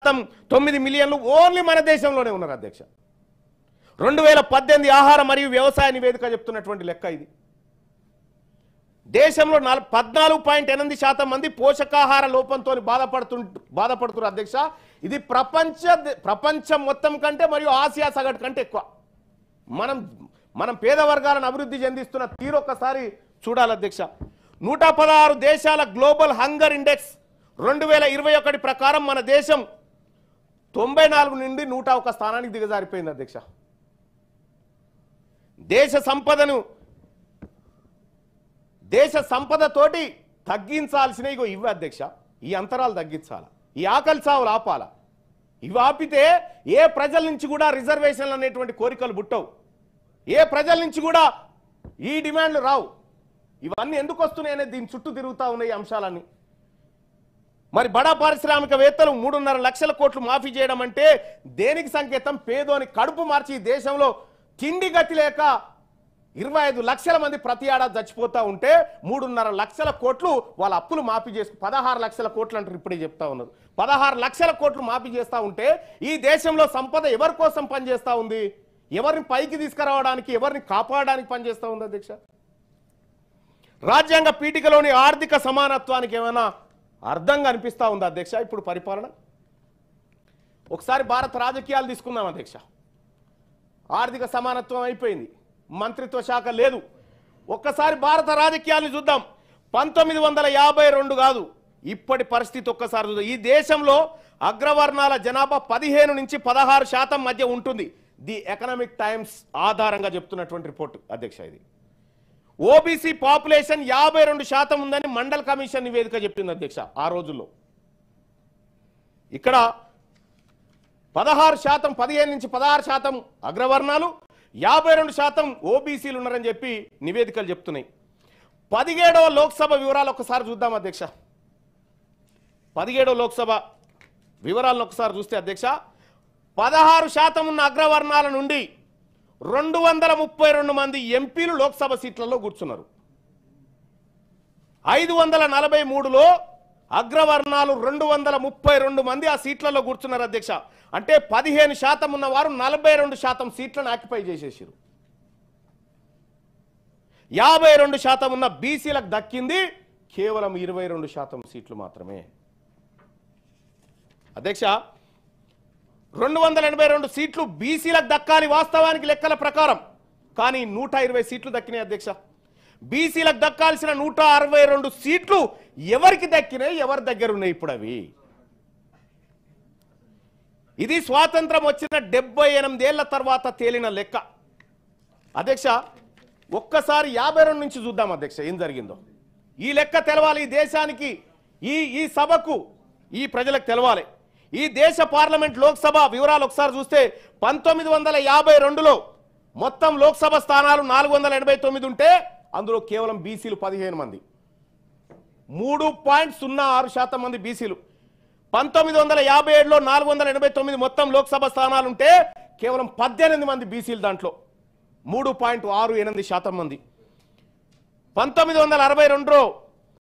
శాతం 9 మిలియన్లు ఓన్లీ మన దేశంలోనే ఉన్నారు అధ్యక్ష. 2018 ఆహార మరియు వ్యవసాయ నివేదిక చెప్తున్నటువంటి లెక్క ఇది. దేశంలో 14.8% మంది పోషకాహార లోపంతో బాధపడుతున్నారు అధ్యక్ష. ఇది ప్రపంచం మొత్తం కంటే మరియు ఆసియా సగటు కంటే ఎక్కువ. మనం పేద వర్గాలను అభివృద్ధి చెందిస్తున్న తీరు ఒక్కసారి చూడాలి అధ్యక్ష. 116 దేశాల గ్లోబల్ హంగర్ ఇండెక్స్ 2021 ప్రకారం మన దేశం 94 నుండి 101 స్థానానికి దిగజారిపోయింది అధ్యక్ష. దేశ సంపదతోటి తగ్గించాల్సిన ఇవి అధ్యక్ష. ఈ అంతరాలు తగ్గించాల, ఈ ఆకలి చావులు ఆపాల. ఇవి ఆపితే ఏ ప్రజల నుంచి కూడా రిజర్వేషన్లు అనేటువంటి కోరికలు పుట్టవు, ఏ ప్రజల నుంచి కూడా ఈ డిమాండ్లు రావు. ఇవన్నీ ఎందుకు వస్తున్నాయి అనేది దీని చుట్టూ తిరుగుతూ ఉన్నాయి అంశాలన్నీ. మరి బడా పారిశ్రామికవేత్తలు 3.5 లక్షల కోట్లు మాఫీ చేయడం అంటే దేనికి సంకేతం? పేదోని కడుపు మార్చి ఈ దేశంలో తిండి గతి లేక 25 లక్షల మంది ప్రతి ఏడాది చచ్చిపోతూ ఉంటే 3.5 లక్షల కోట్లు వాళ్ళ అప్పులు మాఫీ చేసి 16 లక్షల కోట్లు అంటారు. ఇప్పుడే చెప్తా ఉన్నారు. 16 లక్షల కోట్లు మాఫీ చేస్తూ ఉంటే ఈ దేశంలో సంపద ఎవరి కోసం పనిచేస్తూ ఉంది? ఎవరిని పైకి తీసుకురావడానికి, ఎవరిని కాపాడడానికి పనిచేస్తూ ఉంది అధ్యక్ష? రాజ్యాంగ పీఠికలోని ఆర్థిక సమానత్వానికి ఏమైనా అర్థంగా అనిపిస్తూ ఉంది అధ్యక్ష ఇప్పుడు పరిపాలన? ఒకసారి భారత రాజకీయాలు తీసుకుందాం అధ్యక్ష. ఆర్థిక సమానత్వం అయిపోయింది, మంత్రిత్వ శాఖ లేదు. ఒక్కసారి భారత రాజకీయాలను చూద్దాం. 1952 కాదు, ఇప్పటి పరిస్థితి ఒక్కసారి చూద్దాం. ఈ దేశంలో అగ్రవర్ణాల జనాభా 15 నుంచి 16% మధ్య ఉంటుంది. ది ఎకనామిక్ టైమ్స్ ఆధారంగా చెప్తున్నటువంటి రిపోర్టు అధ్యక్ష ఇది. ఓబీసీ పాపులేషన్ 52% ఉందని మండల్ కమిషన్ నివేదిక చెప్పింది అధ్యక్ష ఆ రోజుల్లో. ఇక్కడ 16%, 15 నుంచి 16% అగ్రవర్ణాలు, 52% ఓబీసీలు ఉన్నారని చెప్పి నివేదికలు చెప్తున్నాయి. 17వ లోక్సభ వివరాలు ఒకసారి చూద్దాం అధ్యక్ష. 17వ లోక్సభ వివరాలను ఒకసారి చూస్తే అధ్యక్ష 16% ఉన్న అగ్రవర్ణాల నుండి 232 మంది ఎంపీలు లోక్సభ సీట్లలో కూర్చున్నారు. 543లో అగ్రవర్ణాలు 232 మంది ఆ సీట్లలో కూర్చున్నారు అధ్యక్ష. అంటే 15% ఉన్నవారు 42% సీట్లను ఆక్యుపై చేసేసారు. 52% ఉన్న బీసీలకు దక్కింది కేవలం 22% సీట్లు మాత్రమే అధ్యక్ష. 282 సీట్లు బీసీలకు దక్కాలి వాస్తవానికి లెక్కల ప్రకారం, కానీ 120 సీట్లు దక్కినాయి అధ్యక్ష. బీసీలకు దక్కాల్సిన 162 సీట్లు ఎవరికి దక్కినాయి, ఎవరి దగ్గర ఉన్నాయి ఇప్పుడు అవి? ఇది స్వాతంత్రం వచ్చిన 78 ఏళ్ల తర్వాత తేలిన లెక్క అధ్యక్ష. ఒక్కసారి 52 నుంచి చూద్దాం అధ్యక్ష ఏం జరిగిందో. ఈ లెక్క తెలవాలి ఈ దేశానికి, ఈ సభకు, ఈ ప్రజలకు తెలవాలి. ఈ దేశ పార్లమెంట్ లోక్సభ వివరాలు ఒకసారి చూస్తే 1952లో మొత్తం లోక్సభ స్థానాలు 489 ఉంటే అందులో కేవలం బీసీలు 15 మంది, 3.06% మంది బీసీలు. 1957లో 489 మొత్తం లోక్సభ స్థానాలు ఉంటే కేవలం 18 మంది బీసీలు, దాంట్లో 3.68% మంది. 1962లో